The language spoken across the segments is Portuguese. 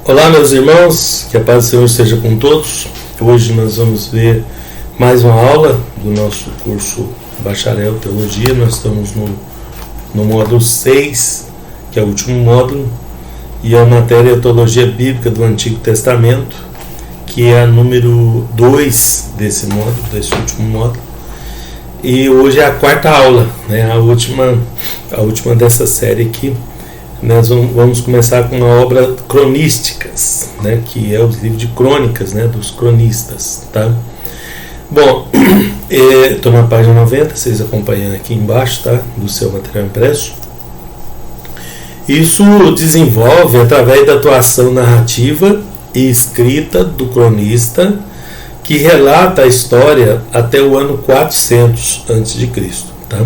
Olá, meus irmãos, que a paz do Senhor esteja com todos. Hoje nós vamos ver mais uma aula do nosso curso Bacharel Teologia. Nós estamos no módulo 6, que é o último módulo, e a matéria Teologia Bíblica do Antigo Testamento, que é a número 2 desse módulo, desse último módulo. E hoje é a quarta aula, né? a última dessa série aqui. Nós vamos começar com uma obra Cronísticas, né, que é os livros de crônicas, né, dos cronistas, tá? Bom, estou na página 90, vocês acompanhando aqui embaixo, tá, do seu material impresso. Isso desenvolve através da atuação narrativa e escrita do cronista, que relata a história até o ano 400 a.C., tá?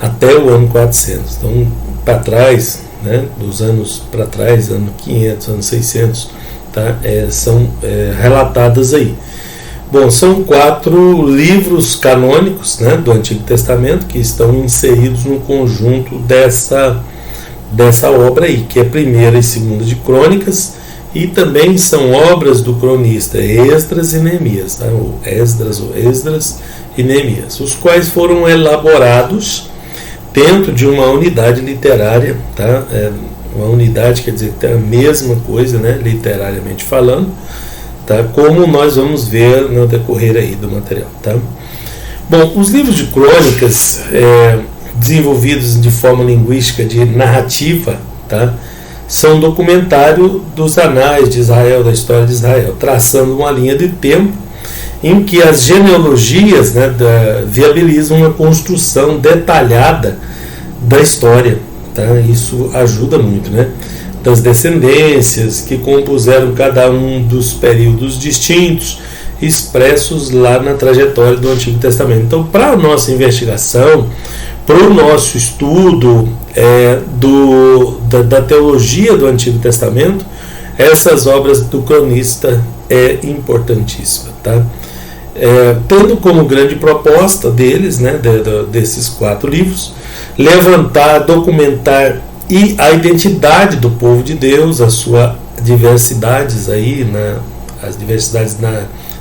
Até o ano 400. Então, para trás, né, dos anos para trás, ano 500, ano 600, tá? São relatadas aí. Bom, são 4 livros canônicos, né, do Antigo Testamento que estão inseridos no conjunto dessa obra aí, que é a primeira e segunda de Crônicas, e também são obras do cronista Esdras e Neemias, tá? Esdras e Neemias, os quais foram elaborados dentro de uma unidade literária, tá? Uma unidade quer dizer que tem a mesma coisa, né, literariamente falando, tá? Como nós vamos ver no decorrer aí do material, tá? Bom, os livros de crônicas desenvolvidos de forma linguística de narrativa, tá? São um documentário dos anais de Israel, da história de Israel, traçando uma linha de tempo em que as genealogias, né, viabilizam uma construção detalhada da história, tá? Isso ajuda muito, né? Das descendências que compuseram cada um dos períodos distintos expressos lá na trajetória do Antigo Testamento. Então, para a nossa investigação, para o nosso estudo da teologia do Antigo Testamento, essas obras do cronista é importantíssima, tá? Tendo como grande proposta deles, né, desses 4 livros, levantar, documentar a identidade do povo de Deus, as suas diversidades aí, né, as diversidades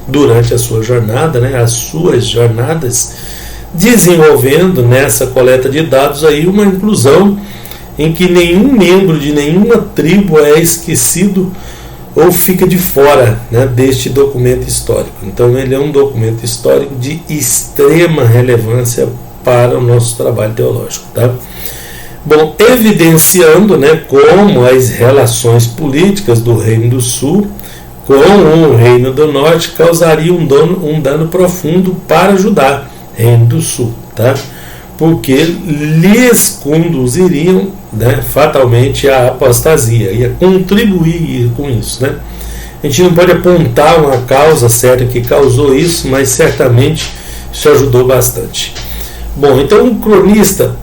durante a sua jornada, né, as suas jornadas, desenvolvendo nessa coleta de dados aí uma inclusão em que nenhum membro de nenhuma tribo é esquecido ou fica de fora, né, deste documento histórico. Então ele é um documento histórico de extrema relevância para o nosso trabalho teológico, tá? Bom, evidenciando, né, como as relações políticas do Reino do Sul com o Reino do Norte causariam um dano profundo para Judá, Reino do Sul, tá? Porque lhes conduziriam, né, fatalmente à apostasia, ia contribuir com isso, né? A gente não pode apontar uma causa certa que causou isso, mas certamente isso ajudou bastante. Bom, então o cronista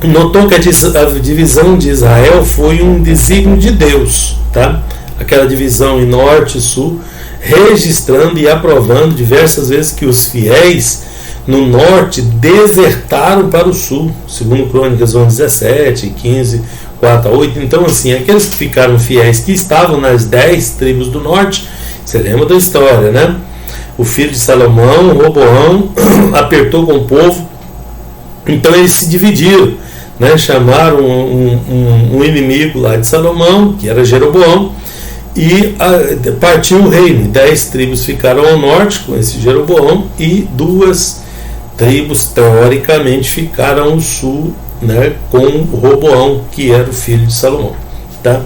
notou que a divisão de Israel foi um desígnio de Deus, tá? Aquela divisão em norte e sul, registrando e aprovando diversas vezes que os fiéis no norte desertaram para o sul, segundo Crônicas 11:17, 15, 4-8. Então, assim, aqueles que ficaram fiéis, que estavam nas 10 tribos do norte, você lembra da história, né? O filho de Salomão, Roboão, apertou com o povo, então eles se dividiram, né? Chamaram um inimigo lá de Salomão, que era Jeroboão, e partiu o reino. 10 tribos ficaram ao norte com esse Jeroboão e 2 tribos teoricamente ficaram ao sul, né, com o Roboão, que era o filho de Salomão, tá?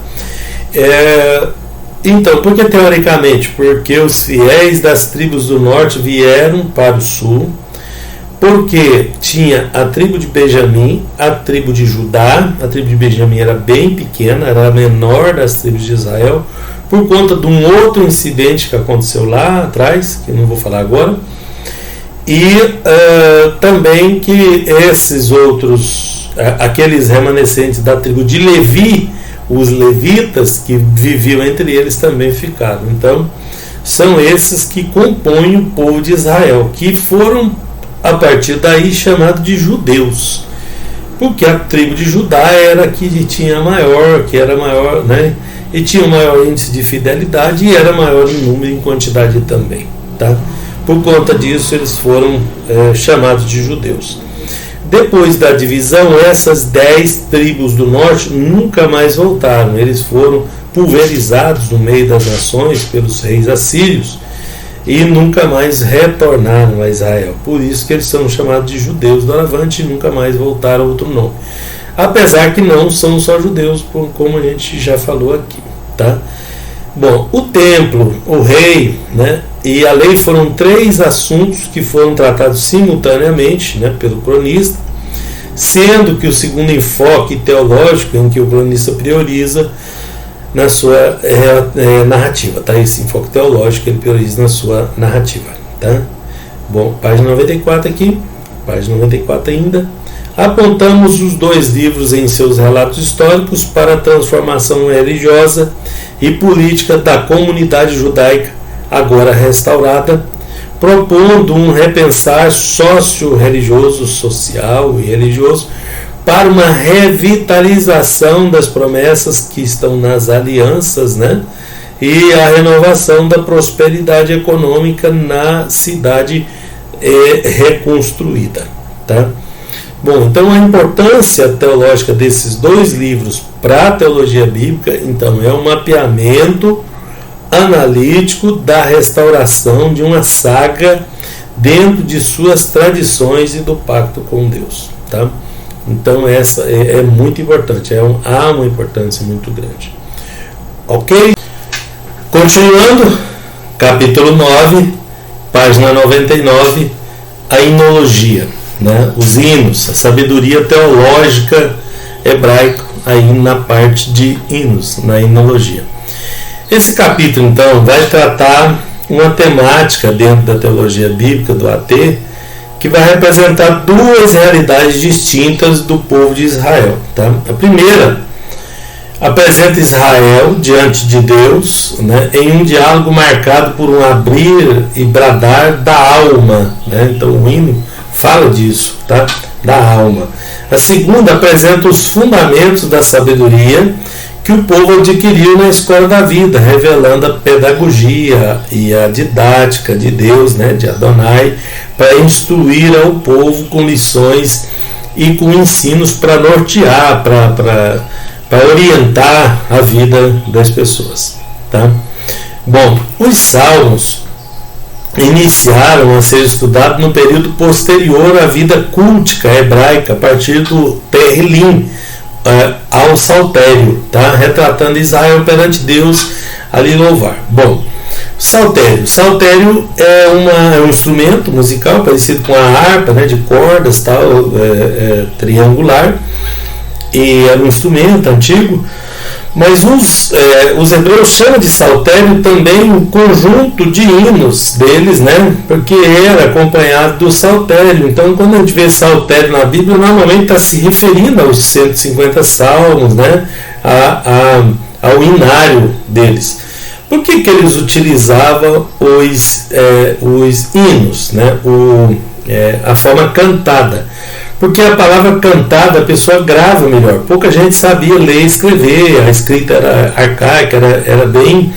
Então, por que teoricamente? Porque os fiéis das tribos do norte vieram para o sul, porque tinha a tribo de Benjamim, a tribo de Judá. A tribo de Benjamim era bem pequena, era a menor das tribos de Israel, por conta de um outro incidente que aconteceu lá atrás, que eu não vou falar agora, e também que esses outros, aqueles remanescentes da tribo de Levi, os levitas que viviam entre eles, também ficaram. Então, são esses que compõem o povo de Israel, que foram, a partir daí, chamados de judeus, porque a tribo de Judá era a que tinha maior, que era maior, né? e tinha um maior índice de fidelidade e era maior em número e em quantidade também, tá? Por conta disso, eles foram chamados de judeus. Depois da divisão, essas 10 tribos do norte nunca mais voltaram. Eles foram pulverizados no meio das nações pelos reis assírios e nunca mais retornaram a Israel. Por isso que eles são chamados de judeus doravante e nunca mais voltaram a outro nome. Apesar que não são só judeus, como a gente já falou aqui, tá? Bom, o templo, o rei, né, e a lei foram 3 assuntos que foram tratados simultaneamente, né, pelo cronista, sendo que o segundo enfoque teológico em que o cronista prioriza na sua narrativa, tá? Esse enfoque teológico ele prioriza na sua narrativa, tá? Bom, página 94 aqui, página 94 ainda. Apontamos os 2 livros em seus relatos históricos para a transformação religiosa e política da comunidade judaica, agora restaurada, propondo um repensar socio-religioso, social e religioso para uma revitalização das promessas que estão nas alianças, né? E a renovação da prosperidade econômica na cidade reconstruída, tá? Bom, então a importância teológica desses 2 livros para a teologia bíblica, então, é um mapeamento analítico da restauração de uma saga dentro de suas tradições e do pacto com Deus, tá? Então essa é muito importante, há uma importância muito grande. Ok? Continuando, capítulo 9, página 99, a hinologia, né? Os hinos, a sabedoria teológica hebraica, aí na parte de hinos, na hinologia. Esse capítulo, então, vai tratar uma temática dentro da teologia bíblica do AT, que vai representar 2 realidades distintas do povo de Israel, tá? A primeira apresenta Israel diante de Deus, né, em um diálogo marcado por um abrir e bradar da alma, né? Então o hino fala disso, tá? Da alma. A segunda apresenta os fundamentos da sabedoria que o povo adquiriu na escola da vida, revelando a pedagogia e a didática de Deus, né, de Adonai, para instruir ao povo com lições e com ensinos para nortear, para orientar a vida das pessoas, tá? Bom, os salmos iniciaram a ser estudados no período posterior à vida cultica hebraica, a partir do Terrilim ao saltério, tá? Retratando Israel perante Deus a lhe louvar. Bom, saltério é um instrumento musical parecido com a harpa, né, de cordas, tal, triangular, e é um instrumento antigo. Mas os hebreus chamam de saltério também um conjunto de hinos deles, né? Porque era acompanhado do saltério. Então, quando a gente vê saltério na Bíblia, normalmente está se referindo aos 150 salmos, né? Ao inário deles. Por que eles utilizavam os hinos, né? A forma cantada? Porque a palavra cantada a pessoa grava melhor. Pouca gente sabia ler e escrever, a escrita era arcaica, era bem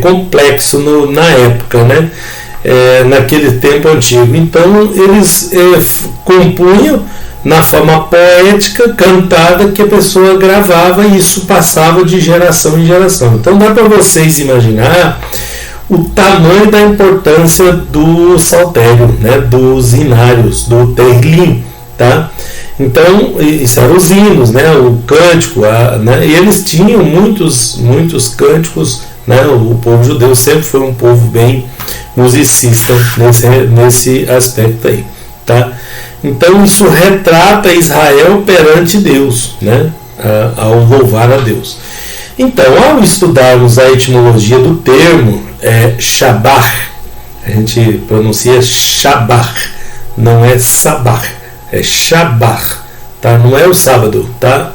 complexo na época, né? Naquele tempo antigo. Então eles compunham na forma poética, cantada, que a pessoa gravava e isso passava de geração em geração. Então dá para vocês imaginar o tamanho da importância do saltério, né? Dos inários, do Terrilim. Tá? Então, isso eram os hinos, né? O cântico, né? E eles tinham muitos cânticos, né? O povo judeu sempre foi um povo bem musicista nesse aspecto aí, tá? Então isso retrata Israel perante Deus, né? Ao louvar a Deus. Então, ao estudarmos a etimologia do termo Shabbat, a gente pronuncia Shabbat, não é Sabah. É Shabbat, tá? Não é o sábado, tá?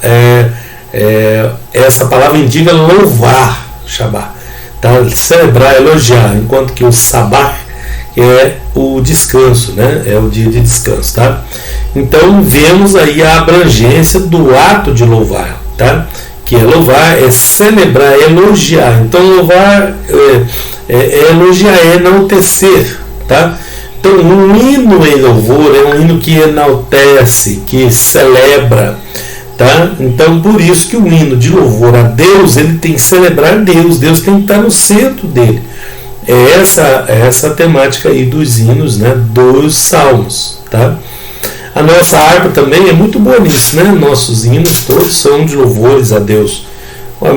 Essa palavra indica louvar, Shabbat, tá? Celebrar, elogiar, enquanto que o Sabah é o descanso, né? É o dia de descanso, tá? Então vemos aí a abrangência do ato de louvar, tá? que é louvar, é celebrar, é elogiar. Então louvar é elogiar, é enaltecer, tá? Então um hino em louvor é um hino que enaltece, que celebra, tá? Então por isso que o hino de louvor a Deus, ele tem que celebrar Deus, Deus tem que estar no centro dele. É essa a temática aí dos hinos, né, dos salmos, tá? A nossa harpa também é muito boa nisso, né? Nossos hinos todos são de louvores a Deus.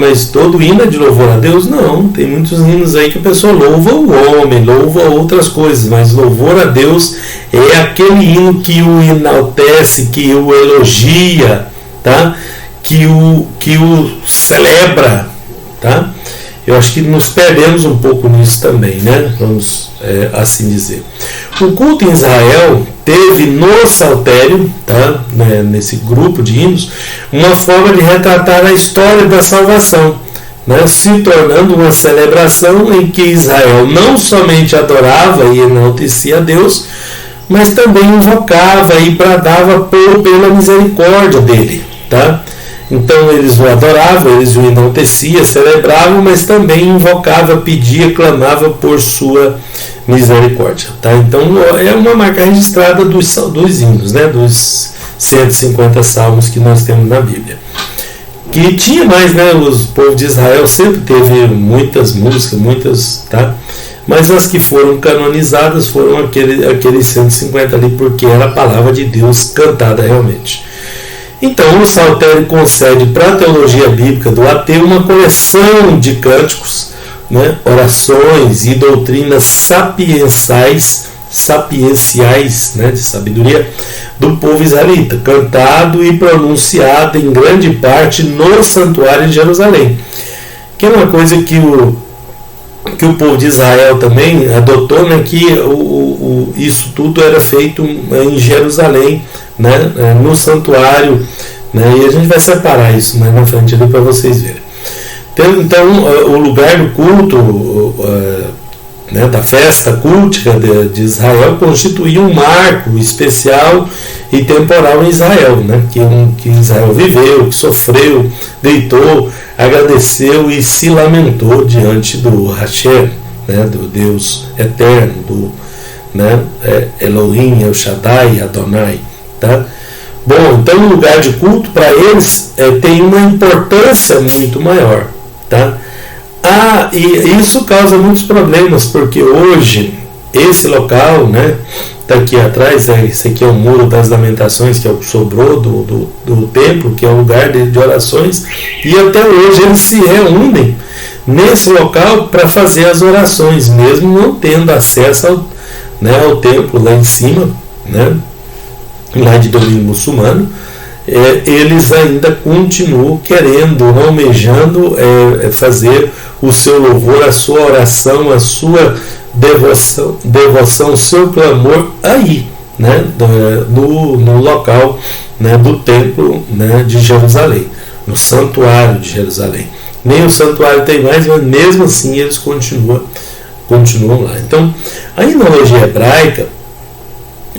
Mas todo hino é de louvor a Deus? Não, tem muitos hinos aí que a pessoa louva o homem, louva outras coisas, mas louvor a Deus é aquele hino que o enaltece, que o elogia, tá? que o celebra, tá? Eu acho que nos perdemos um pouco nisso também, né? Vamos assim dizer. O culto em Israel teve no saltério, tá? Nesse grupo de hinos, uma forma de retratar a história da salvação, né? Se tornando uma celebração em que Israel não somente adorava e enaltecia a Deus, mas também invocava e bradava pela misericórdia dele, tá? Então eles o adoravam, eles o enalteciam, celebravam, mas também invocava, pedia, clamava por sua misericórdia, tá? Então é uma marca registrada dos hinos, né? Dos 150 salmos que nós temos na Bíblia. Que tinha mais, né? O povo de Israel sempre teve muitas músicas, tá? Mas as que foram canonizadas foram aqueles 150 ali, porque era a palavra de Deus cantada realmente. Então, o saltério concede para a teologia bíblica do ateu uma coleção de cânticos, né, orações e doutrinas sapienciais, né, de sabedoria do povo israelita, cantado e pronunciado em grande parte no santuário de Jerusalém, que é uma coisa que o povo de Israel também adotou, né, que isso tudo era feito em Jerusalém, né, no santuário, né, e a gente vai separar isso mais na frente ali para vocês verem. Então o lugar do culto, né, da festa cultica de Israel constituía um marco especial e temporal em Israel, né, que Israel viveu, que sofreu, deitou, agradeceu e se lamentou diante do Hashem, né, do Deus eterno, do, né, Elohim, El Shaddai, Adonai, tá? Bom, então o lugar de culto para eles tem uma importância muito maior, tá? E isso causa muitos problemas, porque hoje esse local, né, tá aqui atrás, esse aqui é o Muro das Lamentações, que é o que sobrou do templo, que é o lugar de orações, e até hoje eles se reúnem nesse local para fazer as orações, mesmo não tendo acesso ao templo lá em cima, né, lá de domínio muçulmano. Eles ainda continuam querendo, almejando fazer o seu louvor, a sua oração, a sua devoção, o seu clamor aí, né, no local, né, do templo, né, de Jerusalém, no santuário de Jerusalém. Nem o santuário tem mais, mas mesmo assim eles continuam lá. Então, a inologia hebraica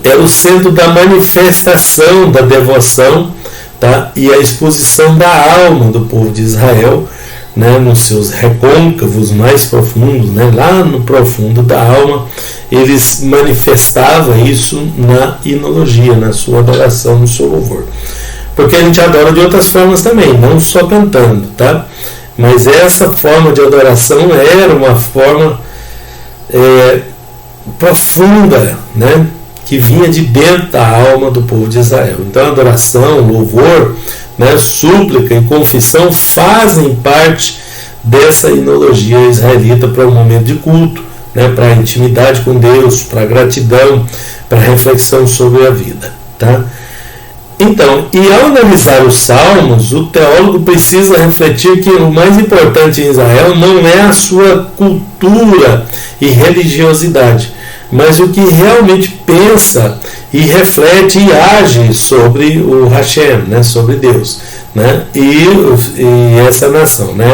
era o centro da manifestação da devoção, tá? E a exposição da alma do povo de Israel, né, nos seus recôncavos mais profundos, né, lá no profundo da alma, eles manifestavam isso na inologia, na sua adoração, no seu louvor. Porque a gente adora de outras formas também, não só cantando, tá? Mas essa forma de adoração era uma forma profunda, né, que vinha de dentro da alma do povo de Israel. Então, adoração, louvor, né, súplica e confissão fazem parte dessa inologia israelita para o momento de culto, né, para a intimidade com Deus, para a gratidão, para a reflexão sobre a vida, tá? Então, e ao analisar os salmos, o teólogo precisa refletir que o mais importante em Israel não é a sua cultura e religiosidade, mas o que realmente pensa e reflete e age sobre o Hashem, né, sobre Deus, né, e essa nação, né,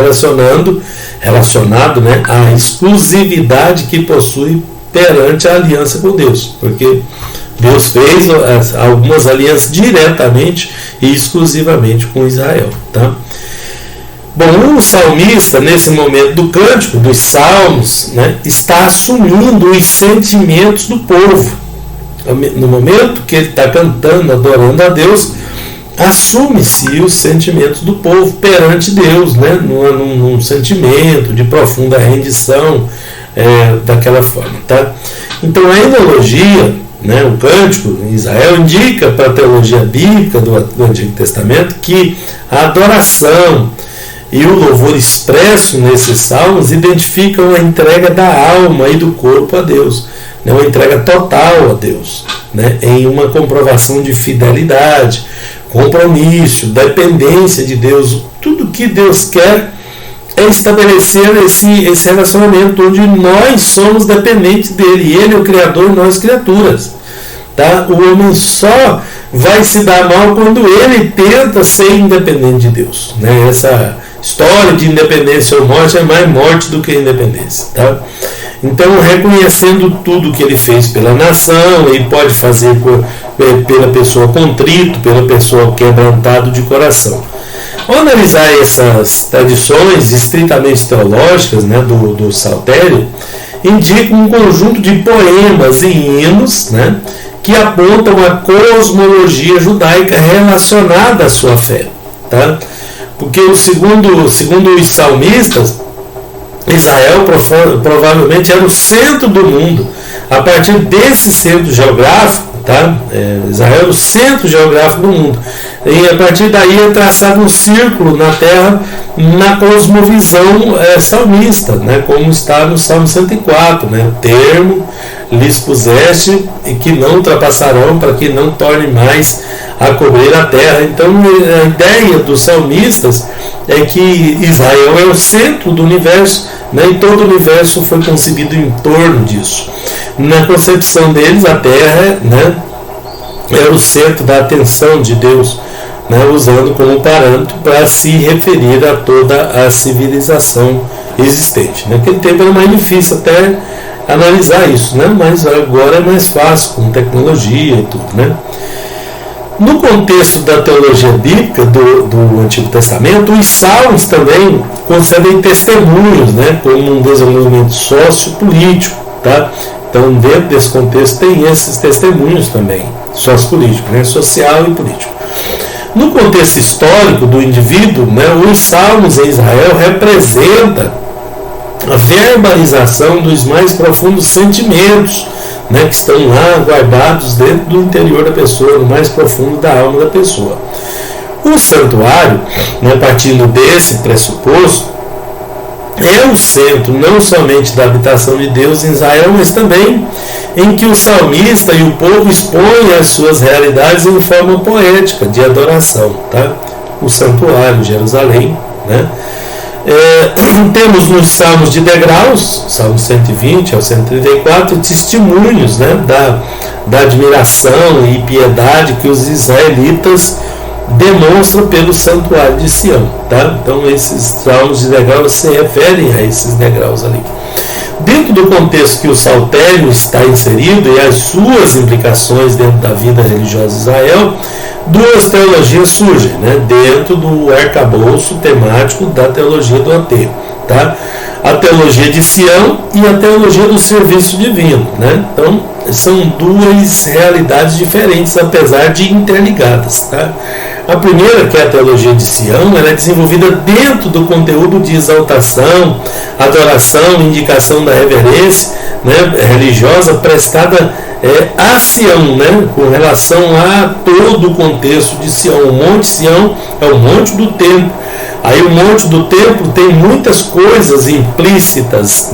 relacionado, né, à exclusividade que possui perante a aliança com Deus, porque Deus fez algumas alianças diretamente e exclusivamente com Israel, tá? Bom, o salmista, nesse momento do cântico, dos salmos, né, está assumindo os sentimentos do povo. No momento que ele está cantando, adorando a Deus, assume-se os sentimentos do povo perante Deus, né, num sentimento de profunda rendição, daquela forma. Tá? Então a enologia, né, o cântico em Israel, indica para a teologia bíblica do Antigo Testamento que a adoração e o louvor expresso nesses salmos identificam a entrega da alma e do corpo a Deus, né, uma entrega total a Deus, né, em uma comprovação de fidelidade, compromisso, dependência de Deus. Tudo que Deus quer é estabelecer esse relacionamento onde nós somos dependentes dele, ele é o Criador, nós criaturas. Tá? O homem só vai se dar mal quando ele tenta ser independente de Deus. Né? Essa história de independência ou morte é mais morte do que independência. Tá? Então, reconhecendo tudo que ele fez pela nação, ele pode fazer pela pessoa contrito, pela pessoa quebrantado de coração. Ao analisar essas tradições estritamente teológicas, né, do saltério, indica um conjunto de poemas e hinos, né, que apontam a cosmologia judaica relacionada à sua fé. Tá? Porque, segundo os salmistas, Israel provavelmente era o centro do mundo. A partir desse centro geográfico, tá? Israel era o centro geográfico do mundo. E a partir daí é traçado um círculo na terra na cosmovisão salmista, né? Como está no Salmo 104, né? Termo lhes puseste e que não ultrapassarão, para que não torne mais a cobrir a terra. Então a ideia dos salmistas é que Israel é o centro do universo, né, e todo o universo foi concebido em torno disso. Na concepção deles, a terra, né, era o centro da atenção de Deus, né, usando como parâmetro para se referir a toda a civilização existente. Naquele tempo era mais difícil até analisar isso, né, mas agora é mais fácil com tecnologia e tudo. Né. No contexto da teologia bíblica do Antigo Testamento, os salmos também concedem testemunhos, né, como um desenvolvimento sociopolítico. Tá? Então, dentro desse contexto, tem esses testemunhos também, sociopolítico, né, social e político. No contexto histórico do indivíduo, né, os salmos em Israel representam a verbalização dos mais profundos sentimentos, né, que estão lá guardados dentro do interior da pessoa, no mais profundo da alma da pessoa. O santuário, né, partindo desse pressuposto, é o centro não somente da habitação de Deus em Israel, mas também em que o salmista e o povo expõem as suas realidades em forma poética de adoração. Tá? O santuário, Jerusalém, né? Temos nos salmos de degraus, Salmo 120 ao 134, testemunhos, né, da admiração e piedade que os israelitas demonstram pelo santuário de Sião. Tá? Então esses salmos de degraus se referem a esses degraus ali. Dentro do contexto que o saltério está inserido e as suas implicações dentro da vida religiosa de Israel, duas teologias surgem, né, dentro do arcabouço temático da teologia do ateio. Tá? A teologia de Sião e a teologia do serviço divino. Né? Então, são duas realidades diferentes, apesar de interligadas. Tá? A primeira, que é a teologia de Sião, ela é desenvolvida dentro do conteúdo de exaltação, adoração, indicação da reverência, né, religiosa prestada a Sião, né, com relação a todo o contexto de Sião. O Monte Sião é o monte do templo. Aí o monte do templo tem muitas coisas implícitas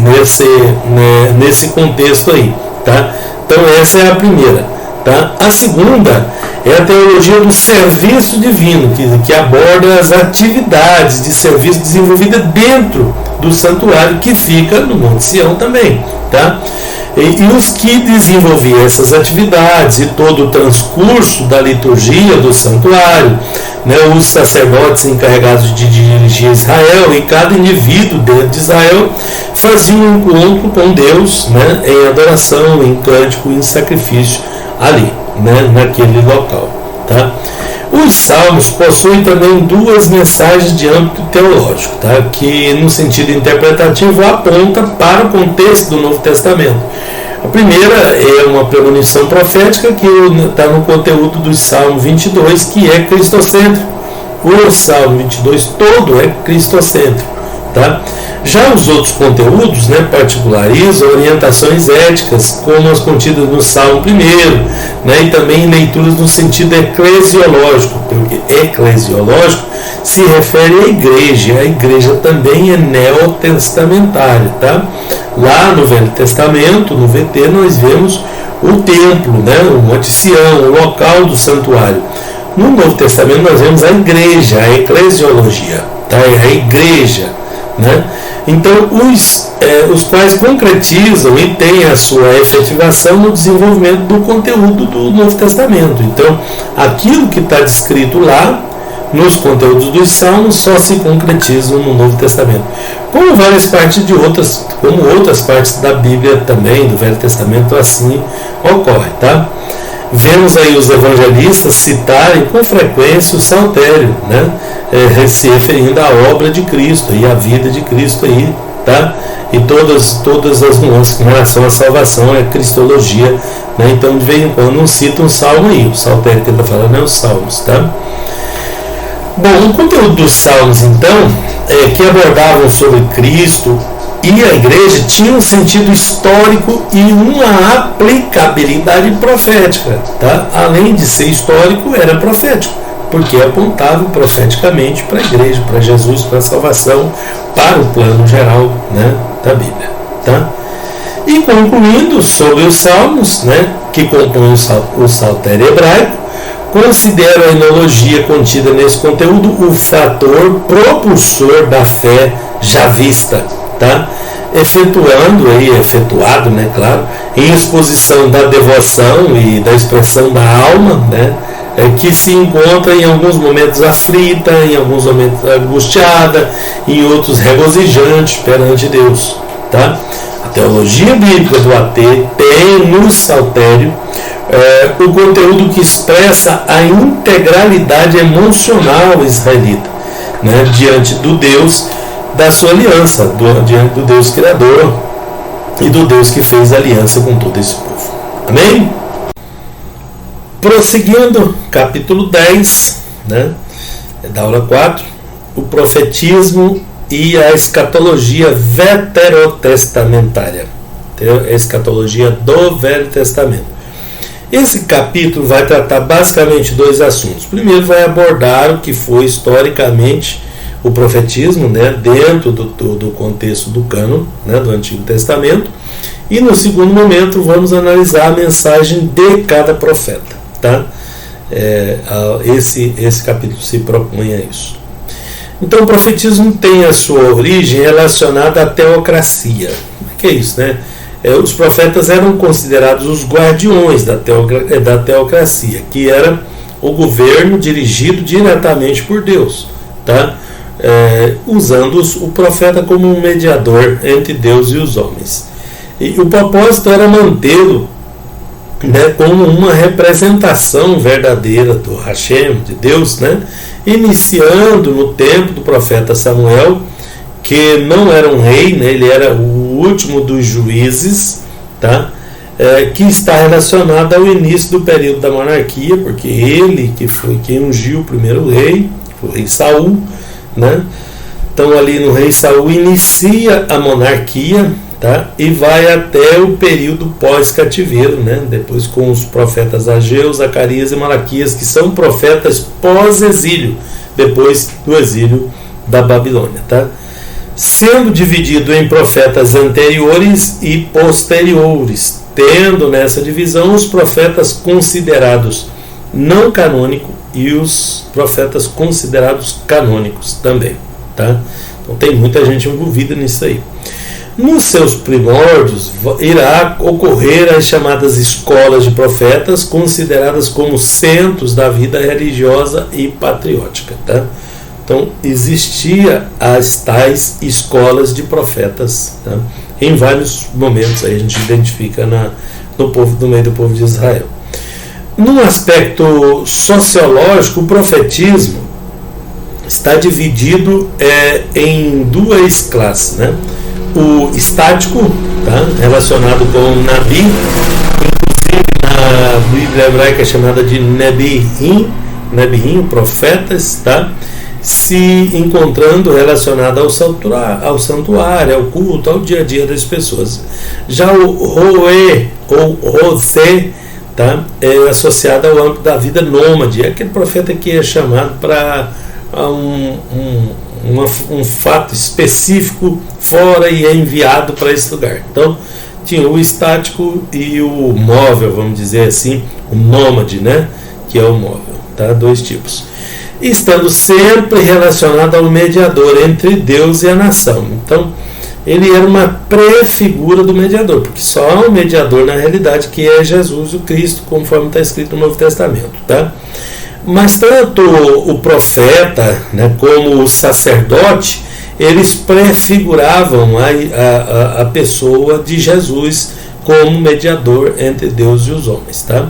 nesse contexto aí. Tá? Então essa é a primeira. Tá? A segunda é a teologia do serviço divino, que aborda as atividades de serviço desenvolvidas dentro do santuário, que fica no Monte Sião também. Tá? E os que desenvolviam essas atividades e todo o transcurso da liturgia do santuário, né, os sacerdotes encarregados de dirigir Israel e cada indivíduo dentro de Israel faziam um encontro com Deus, né, em adoração, em cântico, em sacrifício ali, né, naquele local. Tá? Os salmos possuem também duas mensagens de âmbito teológico, tá? Que no sentido interpretativo aponta para o contexto do Novo Testamento. A primeira é uma premonição profética que está no conteúdo do Salmo 22, que é cristocêntrico. O Salmo 22 todo é cristocêntrico, tá? Já os outros conteúdos, né, particularizam orientações éticas, como as contidas no Salmo 1, né, e também leituras no sentido eclesiológico, porque eclesiológico se refere à igreja. A igreja também é neotestamentária, tá? Lá no Velho Testamento, no VT, nós vemos o templo, né, o Monte Sião, o local do santuário. No Novo Testamento nós vemos a igreja, a eclesiologia, tá? É a igreja, né? Então, os quais concretizam e têm a sua efetivação no desenvolvimento do conteúdo do Novo Testamento. Então, aquilo que está descrito lá nos conteúdos dos Salmos só se concretizam no Novo Testamento, como várias partes como outras partes da Bíblia também, do Velho Testamento, assim ocorre, tá? Vemos aí os evangelistas citarem com frequência o saltério, né? Se referindo à obra de Cristo e à vida de Cristo aí, tá? E todas as nuances com relação à salvação é cristologia, né? Então de vez em quando não cita um salmo aí, o saltério que ele está falando é os salmos, tá? Bom, o conteúdo dos salmos então que abordavam sobre Cristo e a igreja tinha um sentido histórico e uma aplicabilidade profética, tá? Além de ser histórico, era profético, porque apontava profeticamente para a igreja, para Jesus, para a salvação, para o plano geral, né, da Bíblia, tá? E concluindo sobre os salmos, né, que compõem o saltério hebraico, considero a enologia contida nesse conteúdo o fator propulsor da fé já vista, tá? Efetuado, né, claro, em exposição da devoção e da expressão da alma, né, que se encontra em alguns momentos aflita, em alguns momentos angustiada, em outros regozijante perante Deus, tá? A teologia bíblica do AT tem no saltério o conteúdo que expressa a integralidade emocional israelita, né, diante do Deus da sua aliança, diante do Deus Criador e do Deus que fez aliança com todo esse povo. Amém? Prosseguindo, capítulo 10, né, da aula 4, o profetismo e a escatologia veterotestamentária, a escatologia do Velho Testamento. Esse capítulo vai tratar basicamente dois assuntos. Primeiro, vai abordar o que foi historicamente o profetismo, né, dentro do contexto do cânon, né, do Antigo Testamento, e no segundo momento vamos analisar a mensagem de cada profeta, tá? Esse capítulo se propõe a isso. Então o profetismo tem a sua origem relacionada à teocracia. O que é isso, né? Os profetas eram considerados os guardiões da teocracia, que era o governo dirigido diretamente por Deus, tá? Usando o profeta como um mediador entre Deus e os homens. E o propósito era mantê-lo, né, como uma representação verdadeira do Hashem, de Deus, né, iniciando no tempo do profeta Samuel, que não era um rei, né, ele era o último dos juízes, tá, que está relacionado ao início do período da monarquia, porque ele que foi quem ungiu o primeiro rei, o rei Saul, né? Então ali no rei Saul inicia a monarquia, tá? E vai até o período pós-cativeiro, né? Depois com os profetas Ageu, Zacarias e Malaquias, que são profetas pós-exílio, depois do exílio da Babilônia, tá? Sendo dividido em profetas anteriores e posteriores, tendo nessa divisão os profetas considerados não canônicos e os profetas considerados canônicos também, tá? Então tem muita gente envolvida nisso aí. Nos seus primórdios irá ocorrer as chamadas escolas de profetas, consideradas como centros da vida religiosa e patriótica, tá? Então existia as tais escolas de profetas, tá? Em vários momentos aí a gente identifica no meio do povo de Israel. Num aspecto sociológico, o profetismo está dividido em duas classes, né? O estático, tá? Relacionado com o Nabi, inclusive na Bíblia hebraica é chamada de Nebiim, profetas, tá? Se encontrando relacionado ao santuário, ao culto, ao dia a dia das pessoas. Já o Roé ou Rosé, tá? É associado ao âmbito da vida nômade, é aquele profeta que é chamado para um fato específico fora e é enviado para esse lugar. Então tinha o estático e o móvel, vamos dizer assim, o nômade, né? Que é o móvel, tá? Dois tipos. Estando sempre relacionado ao mediador entre Deus e a nação. Então ele era uma prefigura do mediador, porque só há um mediador na realidade, que é Jesus o Cristo, conforme está escrito no Novo Testamento, tá? Mas tanto o profeta, né, como o sacerdote, eles prefiguravam a pessoa de Jesus como mediador entre Deus e os homens, tá?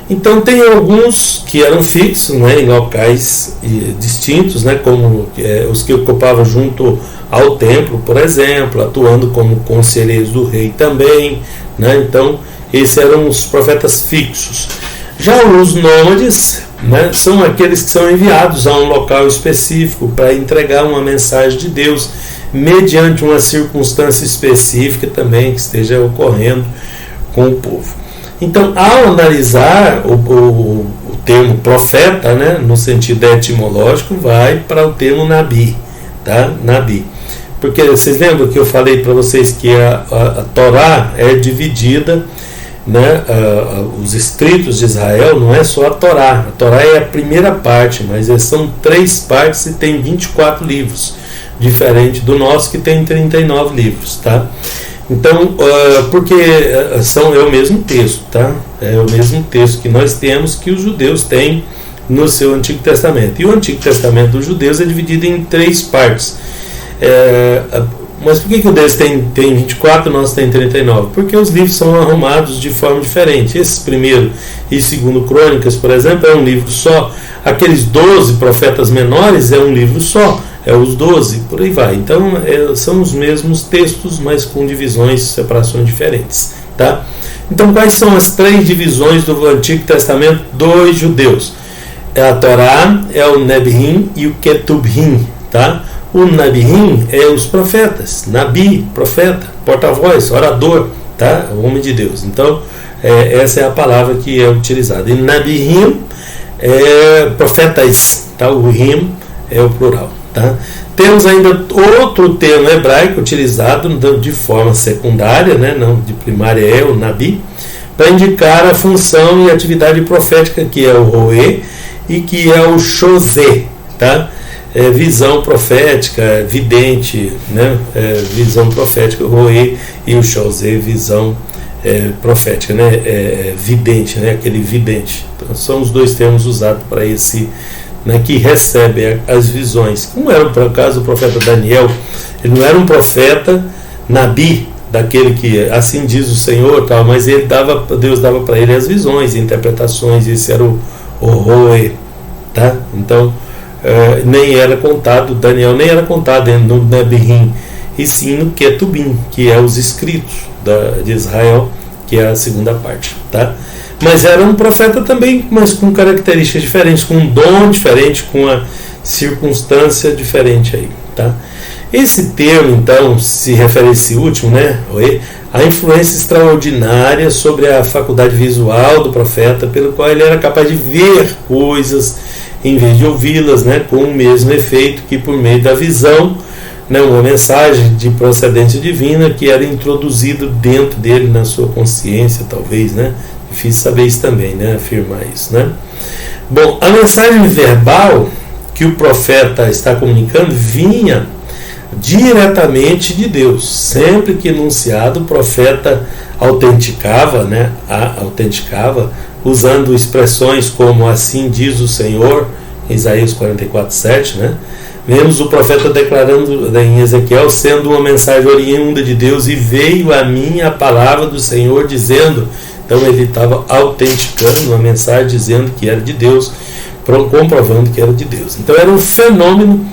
Então tem alguns que eram fixos, né, em locais distintos, né, como os que ocupavam junto ao templo, por exemplo, atuando como conselheiros do rei também, né? Então esses eram os profetas fixos. Já os nômades, né, são aqueles que são enviados a um local específico para entregar uma mensagem de Deus mediante uma circunstância específica também que esteja ocorrendo com o povo. Então, ao analisar o termo profeta, né, no sentido etimológico, vai para o termo Nabi, tá? Nabi. Porque vocês lembram que eu falei para vocês que a Torá é dividida, né, os escritos de Israel não é só a Torá é a primeira parte, mas são 3 partes e tem 24 livros, diferente do nosso que tem 39 livros, tá? Então, porque é o mesmo texto, tá? É o mesmo texto que nós temos, que os judeus têm no seu Antigo Testamento, e o Antigo Testamento dos judeus é dividido em 3 partes. Mas por que o deles tem 24 e o nosso tem 39? Porque os livros são arrumados de forma diferente. Esse primeiro e segundo Crônicas, por exemplo, é um livro só. Aqueles 12 profetas menores é um livro só. É os 12, por aí vai. Então são os mesmos textos, mas com divisões, separações diferentes, tá? Então quais são as 3 divisões do Antigo Testamento dos judeus? É a Torá, é o Nebiim e o Ketubim, tá? O Nabiim é os profetas, Nabi, profeta, porta-voz, orador, tá? O homem de Deus. Então, essa é a palavra que é utilizada. E Nabiim é profetas, tá? O Rim é o plural, tá? Temos ainda outro termo hebraico utilizado de forma secundária, né? Não de primária, é o Nabi, para indicar a função e atividade profética, que é o Roé e que é o Shozé, tá? Visão profética, vidente, né? Visão profética, Roé, e o Shozé, visão profética, né? Vidente, né? Aquele vidente. Então, são os 2 termos usados para esse, né, que recebe as visões. Como era por acaso o profeta Daniel, ele não era um profeta Nabi, daquele que assim diz o Senhor, tal, mas Deus dava para ele as visões, interpretações, esse era o Roé, tá? Então nem era contado, Daniel nem era contado no Nebiim, e sim no Ketubim, que é os escritos de Israel, que é a segunda parte, tá? Mas era um profeta também, mas com características diferentes, com um dom diferente, com uma circunstância diferente aí, tá? Esse termo, então, se refere a esse último, né? A influência extraordinária sobre a faculdade visual do profeta, pelo qual ele era capaz de ver coisas em vez de ouvi-las, né, com o mesmo efeito que por meio da visão, né, uma mensagem de procedência divina que era introduzido dentro dele, na sua consciência, talvez, né? Difícil saber isso também, né? Afirmar isso, né? Bom, a mensagem verbal que o profeta está comunicando vinha diretamente de Deus. Sempre que enunciado, o profeta autenticava, né? Autenticava, usando expressões como assim diz o Senhor, Isaías 44:7, né? Vemos o profeta declarando em Ezequiel, sendo uma mensagem oriunda de Deus, e veio a mim a palavra do Senhor dizendo, Então ele estava autenticando a mensagem, dizendo que era de Deus, comprovando que era de Deus. Então era um fenômeno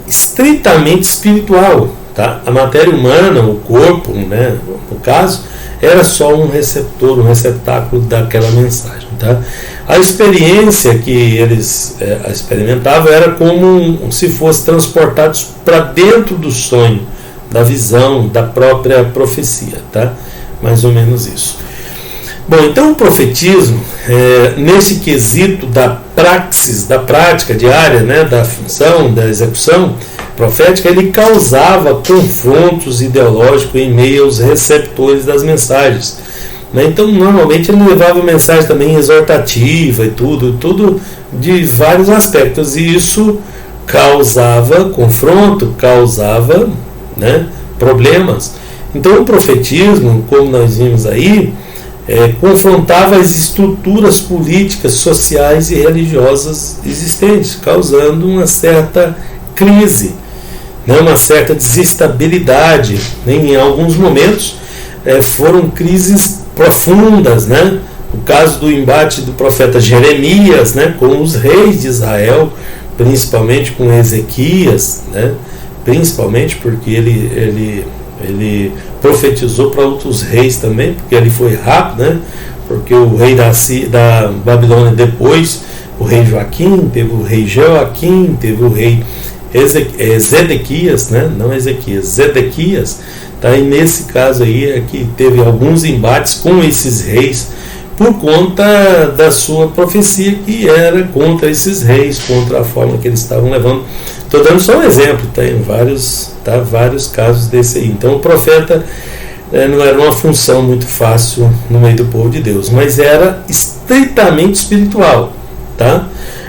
estritamente espiritual, tá? A matéria humana, o corpo, né, no caso, era só um receptor, um receptáculo daquela mensagem, tá? A experiência que eles experimentavam era como se fossem transportados para dentro do sonho, da visão, da própria profecia, tá? Mais ou menos isso. Bom, então o profetismo, nesse quesito da praxis, da prática diária, né, da função, da execução profética, ele causava confrontos ideológicos em meio aos receptores das mensagens, né? Então, normalmente ele levava mensagem também exortativa e tudo de vários aspectos, e isso causava confronto, causava, né, problemas. Então, o profetismo, como nós vimos aí, confrontava as estruturas políticas, sociais e religiosas existentes, causando uma certa crise, né, uma certa desestabilidade. Em alguns momentos foram crises profundas, né? O caso do embate do profeta Jeremias, né, com os reis de Israel, principalmente com Ezequias, né, principalmente porque ele profetizou para outros reis também, porque ele foi rápido, né? Porque o rei da Babilônia depois, o rei Joaquim, teve o rei Joaquim, teve o rei Zedequias, né? Não Ezequias, Zedequias, tá? E nesse caso aí que teve alguns embates com esses reis por conta da sua profecia, que era contra esses reis, contra a forma que eles estavam levando. Estou dando só um exemplo, tem vários casos desse aí. Então o profeta não era uma função muito fácil no meio do povo de Deus, mas era estritamente espiritual, tá?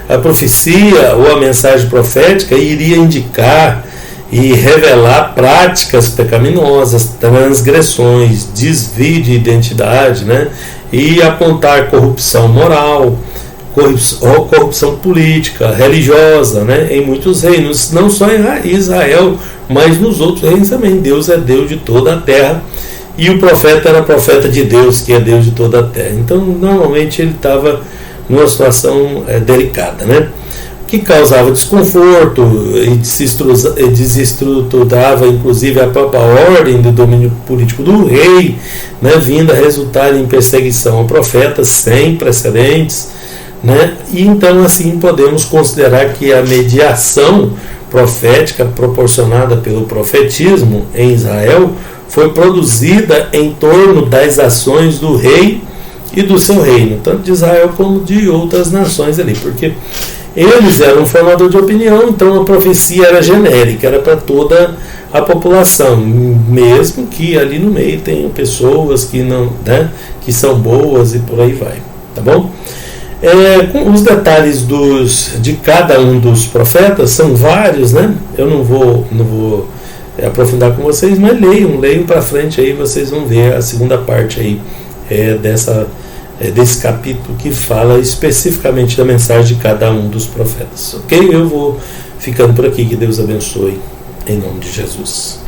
A profecia ou a mensagem profética iria indicar e revelar práticas pecaminosas, transgressões, desvio de identidade, né? E apontar corrupção moral, corrupção política, religiosa, né, em muitos reinos, não só em Israel, mas nos outros reinos também. Deus é Deus de toda a terra, e o profeta era profeta de Deus, que é Deus de toda a terra. Então, normalmente ele estava numa situação delicada, né, que causava desconforto e desestruturava inclusive a própria ordem do domínio político do rei, né, vindo a resultar em perseguição ao profeta sem precedentes, né? E então assim podemos considerar que a mediação profética proporcionada pelo profetismo em Israel foi produzida em torno das ações do rei e do seu reino, tanto de Israel como de outras nações ali, porque eles eram um formador de opinião, então a profecia era genérica, era para toda a população, mesmo que ali no meio tenham pessoas que não, né, que são boas e por aí vai, tá bom? Com os detalhes de cada um dos profetas, são vários, né? Eu não vou aprofundar com vocês, mas leiam para frente aí, vocês vão ver a segunda parte aí desse capítulo que fala especificamente da mensagem de cada um dos profetas, ok? Eu vou ficando por aqui, que Deus abençoe, em nome de Jesus.